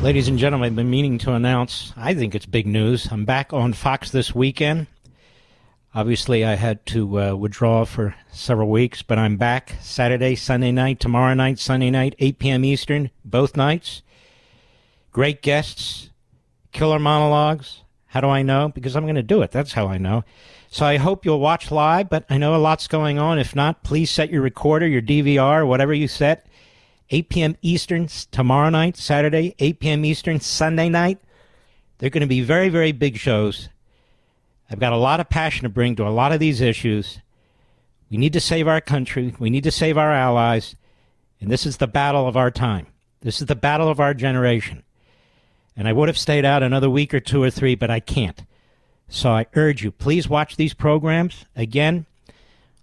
Ladies and gentlemen, I've been meaning to announce, I think it's big news. I'm back on Fox this weekend. Obviously, I had to withdraw for several weeks, but I'm back Saturday, Sunday night, tomorrow night, Sunday night, 8 p.m. Eastern, both nights. Great guests, killer monologues. How do I know? Because I'm going to do it. That's how I know. So I hope you'll watch live, but I know a lot's going on. If not, please set your recorder, your DVR, whatever you set. 8 p.m. Eastern tomorrow night, Saturday, 8 p.m. Eastern, Sunday night. They're going to be very, very big shows. I've got a lot of passion to bring to a lot of these issues. We need to save our country. We need to save our allies. And this is the battle of our time. This is the battle of our generation. And I would have stayed out another week or two or three, but I can't. So I urge you, please watch these programs. Again,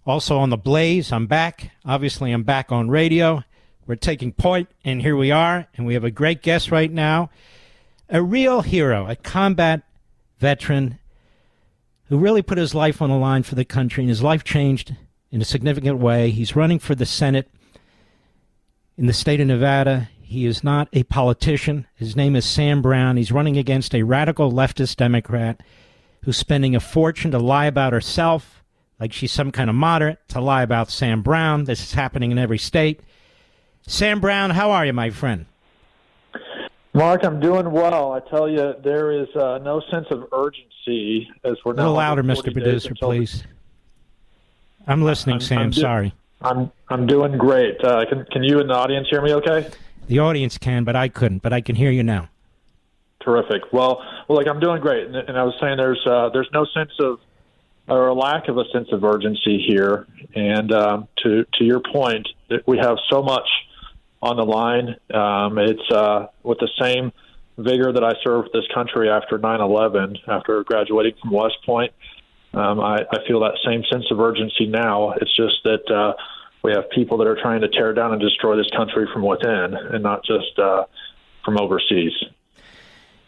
also on the Blaze, I'm back. Obviously, I'm back on radio. We're taking point, and here we are. And we have a great guest right now, a real hero, a combat veteran who really put his life on the line for the country, and his life changed in a significant way. He's running for the Senate in the state of Nevada. He is not a politician. His name is Sam Brown. He's running against a radical leftist Democrat who's spending a fortune to lie about herself, like she's some kind of moderate, to lie about Sam Brown. This is happening in every state. Sam Brown, how are you, my friend? Mark, I'm doing well. I tell you, there is no sense of urgency as we're now. A little louder, Mr. Producer, please. I'm listening, Sam. Sorry. I'm doing great. Can you and the audience hear me okay? The audience can, but I couldn't. But I can hear you now. Terrific. Well, I'm doing great. And I was saying there's no sense of, or a lack of a sense of urgency here. And to your point, we have so much on the line. It's with the same vigor that I served this country after 9/11, after graduating from West Point. I feel that same sense of urgency now. It's just that we have people that are trying to tear down and destroy this country from within and not just from overseas.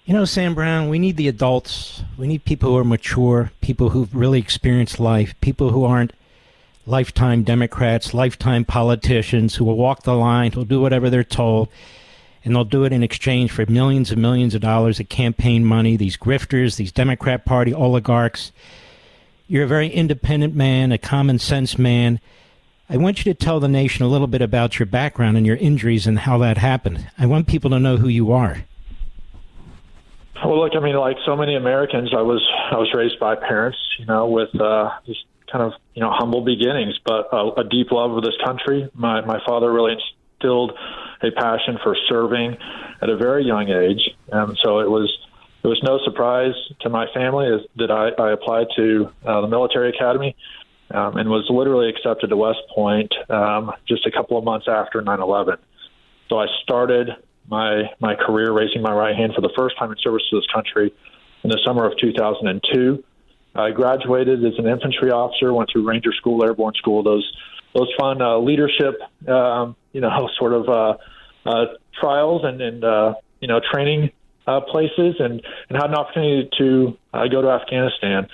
You know, Sam Brown, we need the adults. We need people who are mature, people who've really experienced life, people who aren't lifetime Democrats, lifetime politicians who will walk the line, who'll do whatever they're told, and they'll do it in exchange for millions and millions of dollars of campaign money, these grifters, these Democrat Party oligarchs. You're a very independent man, a common sense man. I want you to tell the nation a little bit about your background and your injuries and how that happened. I want people to know who you are. Well, look, I mean, like so many Americans, I was raised by parents, with just kind of, humble beginnings, but a deep love of this country. My father really instilled a passion for serving at a very young age. And so it was no surprise to my family that I applied to the military academy and was literally accepted to West Point just a couple of months after 9/11. So I started my career raising my right hand for the first time in service to this country in the summer of 2002. I graduated as an infantry officer, went through Ranger School, Airborne School, those fun leadership, trials and training places, and had an opportunity to go to Afghanistan,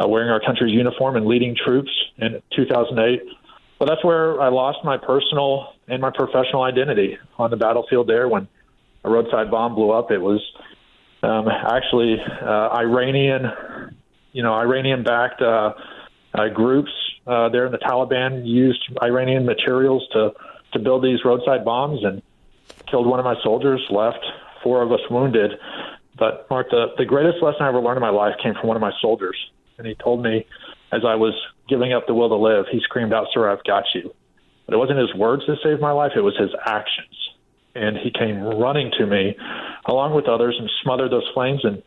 wearing our country's uniform and leading troops in 2008. Well, that's where I lost my personal and my professional identity on the battlefield there when a roadside bomb blew up. It was actually Iranian-backed groups there in the Taliban used Iranian materials to build these roadside bombs and killed one of my soldiers, left 4 of us wounded. But, Mark, the greatest lesson I ever learned in my life came from one of my soldiers. And he told me, as I was giving up the will to live, he screamed out, "Sir, I've got you." But it wasn't his words that saved my life, it was his actions. And he came running to me, along with others, and smothered those flames and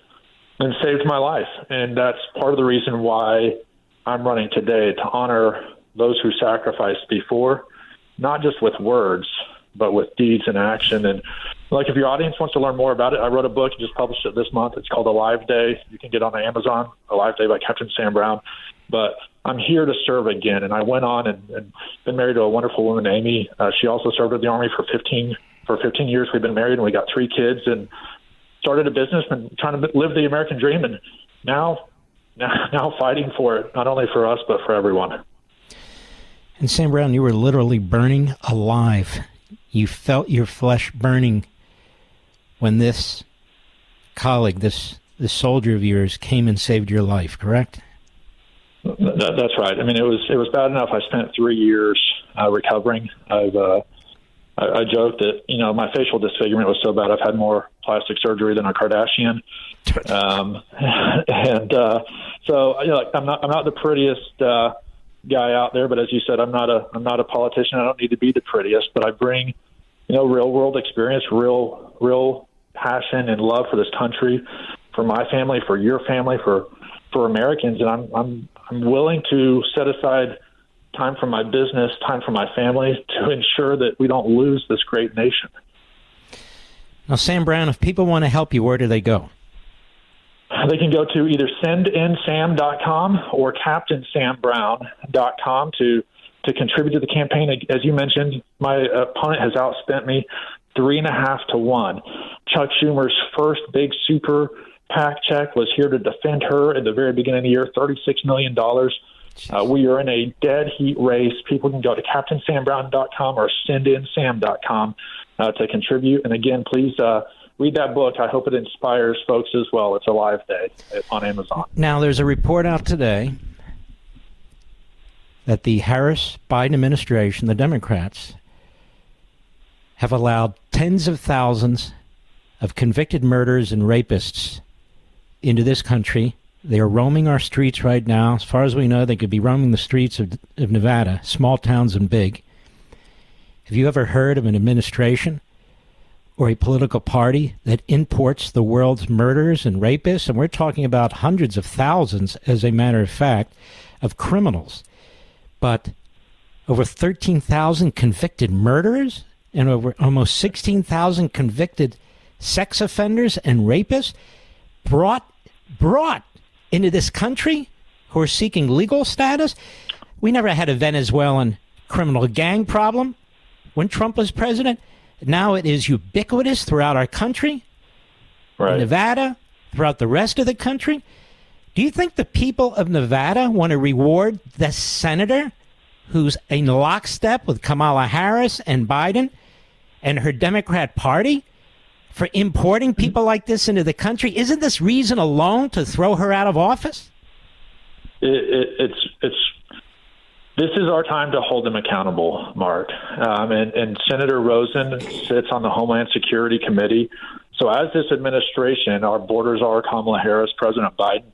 saved my life. And that's part of the reason why I'm running today, to honor those who sacrificed before, not just with words, but with deeds and action. And like, if your audience wants to learn more about it, I wrote a book, just published it this month. It's called Alive Day. You can get on Amazon, Alive Day by Captain Sam Brown. But I'm here to serve again. And I went on and been married to a wonderful woman, Amy. She also served in the Army for 15 years. We've been married and we got 3 kids and started a business and trying to live the American dream. And now fighting for it, not only for us, but for everyone. And Sam Brown, you were literally burning alive. You felt your flesh burning when this colleague, this soldier of yours, came and saved your life, correct? That's right. I mean, it was bad enough. I spent 3 years recovering. I joked that, my facial disfigurement was so bad I've had more plastic surgery than a Kardashian. So I'm not the prettiest guy out there, but as you said, I'm not a politician. I don't need to be the prettiest, but I bring, real world experience, real passion and love for this country, for my family, for your family, for Americans. And I'm willing to set aside time from my business, time from my family to ensure that we don't lose this great nation. Now, Sam Brown, if people want to help you, where do they go? They can go to either sendinSam.com or CaptainSamBrown.com to contribute to the campaign. As you mentioned, my opponent has outspent me 3.5 to 1. Chuck Schumer's first big super PAC check was here to defend her at the very beginning of the year, $36 million. We are in a dead heat race. People can go to CaptainSamBrown.com or sendinSam.com to contribute. And again, please read that book. I hope it inspires folks as well. It's a live day on Amazon. Now, there's a report out today that the Harris-Biden administration, the Democrats, have allowed tens of thousands of convicted murderers and rapists into this country. They are roaming our streets right now. As far as we know, they could be roaming the streets of Nevada, small towns and big. Have you ever heard of an administration or a political party that imports the world's murderers and rapists? And we're talking about hundreds of thousands, as a matter of fact, of criminals. But over 13,000 convicted murderers and over almost 16,000 convicted sex offenders and rapists brought into this country who are seeking legal status. We never had a Venezuelan criminal gang problem when Trump was president. Now it is ubiquitous throughout our country, right. In Nevada, throughout the rest of the country. Do you think the people of Nevada want to reward the senator who's in lockstep with Kamala Harris and Biden and her Democrat Party for importing people like this into the country? Isn't this reason alone to throw her out of office? This is our time to hold them accountable, Mark. And Senator Rosen sits on the Homeland Security Committee. So as this administration, our borders are Kamala Harris, President Biden,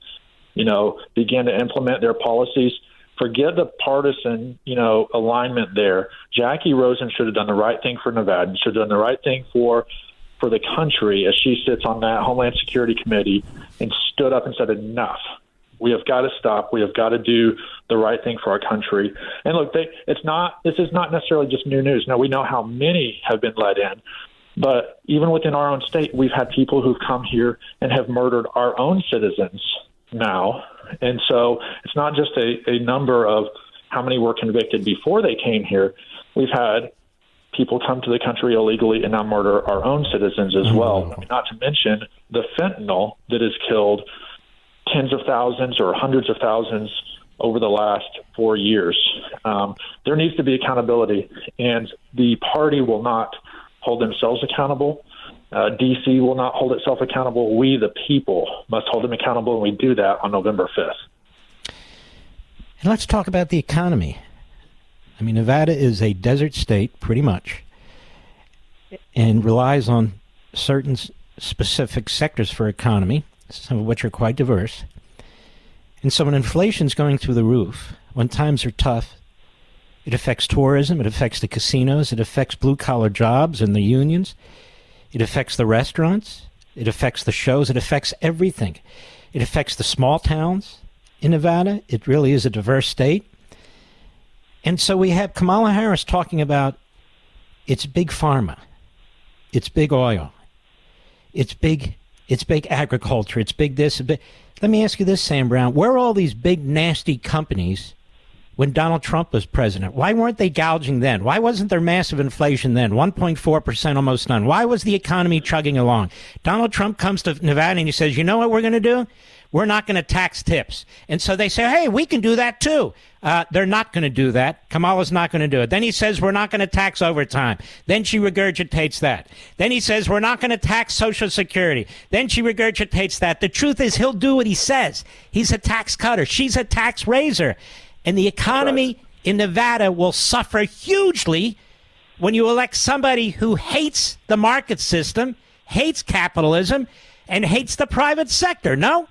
begin to implement their policies, forget the partisan, alignment there. Jackie Rosen should have done the right thing for Nevada, should have done the right thing for the country as she sits on that Homeland Security Committee and stood up and said, enough. We have got to stop. We have got to do the right thing for our country. And look, this is not necessarily just new news. Now, we know how many have been let in, but even within our own state, we've had people who've come here and have murdered our own citizens now. And so it's not just a number of how many were convicted before they came here. We've had people come to the country illegally and now murder our own citizens as well. Not to mention the fentanyl that has killed tens of thousands or hundreds of thousands over the last 4 years. There needs to be accountability, and the party will not hold themselves accountable. D.C. will not hold itself accountable. We, the people, must hold them accountable, and we do that on November 5th. And let's talk about the economy. I mean, Nevada is a desert state, pretty much, and relies on certain specific sectors for economy, some of which are quite diverse. And so when inflation's going through the roof, when times are tough, it affects tourism, it affects the casinos, it affects blue-collar jobs and the unions, it affects the restaurants, it affects the shows, it affects everything. It affects the small towns in Nevada. It really is a diverse state. And so we have Kamala Harris talking about it's big pharma, it's big oil, it's big agriculture, it's big this. Let me ask you this, Sam Brown. Where are all these big, nasty companies when Donald Trump was president? Why weren't they gouging then? Why wasn't there massive inflation then? 1.4%, almost none. Why was the economy chugging along? Donald Trump comes to Nevada and he says, you know what we're going to do? we're not going to tax tips. And so they say, hey, we can do that too. They're not going to do that. Kamala's not going to do it. Then he says, we're not going to tax overtime. Then she regurgitates that. Then he says, we're not going to tax Social Security. Then she regurgitates that. The truth is, he'll do what he says. He's a tax cutter. She's a tax raiser. And the economy in Nevada will suffer hugely when you elect somebody who hates the market system, hates capitalism, and hates the private sector. No?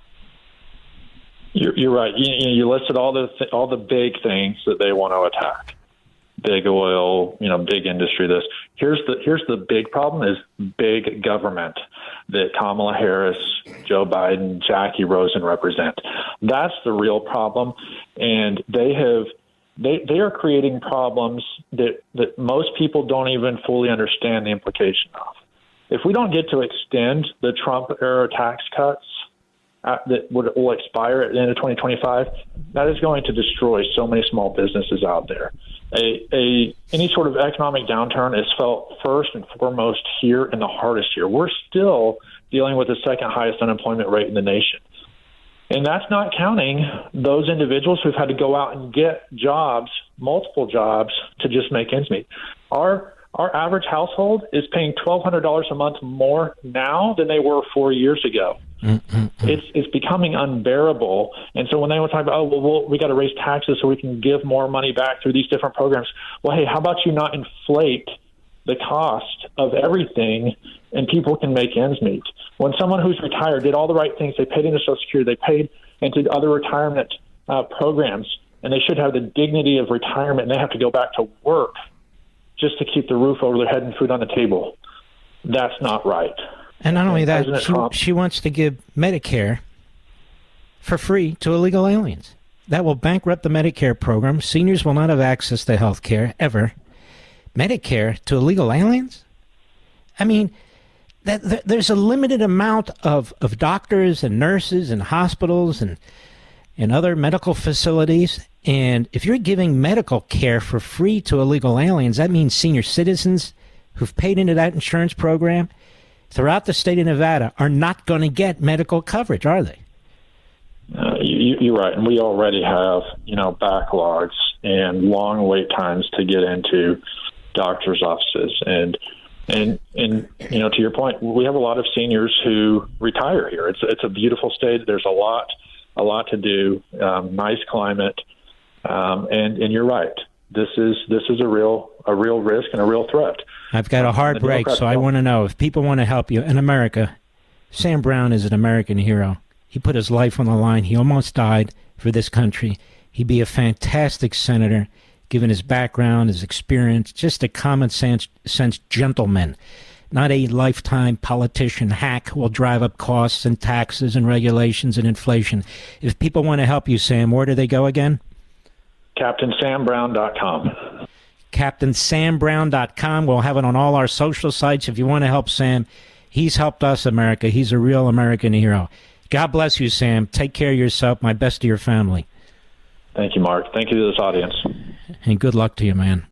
You're right. You listed all the big things that they want to attack: big oil, big industry. This here's the big problem is big government that Kamala Harris, Joe Biden, Jackie Rosen represent. That's the real problem, and they are creating problems that most people don't even fully understand the implication of. If we don't get to extend the Trump era tax cuts that will expire at the end of 2025, that is going to destroy so many small businesses out there. Any sort of economic downturn is felt first and foremost here and the hardest here. We're still dealing with the second highest unemployment rate in the nation. And that's not counting those individuals who've had to go out and get jobs, multiple jobs, to just make ends meet. Our average household is paying $1,200 a month more now than they were 4 years ago. It's becoming unbearable. And so when they want to talk about, we got to raise taxes so we can give more money back through these different programs. Well, hey, how about you not inflate the cost of everything and people can make ends meet? When someone who's retired did all the right things, they paid into Social Security, they paid into other retirement programs, and they should have the dignity of retirement, and they have to go back to work just to keep the roof over their head and food on the table. That's not right. And not only that, she wants to give Medicare for free to illegal aliens. That will bankrupt the Medicare program. Seniors will not have access to health care, ever. Medicare to illegal aliens? I mean, there's a limited amount of doctors and nurses and hospitals and other medical facilities. And if you're giving medical care for free to illegal aliens, that means senior citizens who've paid into that insurance program throughout the state of Nevada are not going to get medical coverage, are they? You're right. And we already have, backlogs and long wait times to get into doctors' offices. And to your point, we have a lot of seniors who retire here. It's a beautiful state. There's a lot to do. Nice climate. And you're right. This is a real risk and a real threat. I've got a hard break, so I want to know if people want to help you in America. Sam Brown is an American hero. He put his life on the line. He almost died for this country. He'd be a fantastic senator, given his background, his experience, just a common sense gentleman, not a lifetime politician hack who will drive up costs and taxes and regulations and inflation. If people want to help you, Sam, where do they go again? CaptainSamBrown.com. CaptainSamBrown.com. We'll have it on all our social sites. If you want to help Sam, he's helped us, America. He's a real American hero. God bless you, Sam. Take care of yourself. My best to your family. Thank you, Mark. Thank you to this audience. And good luck to you, man.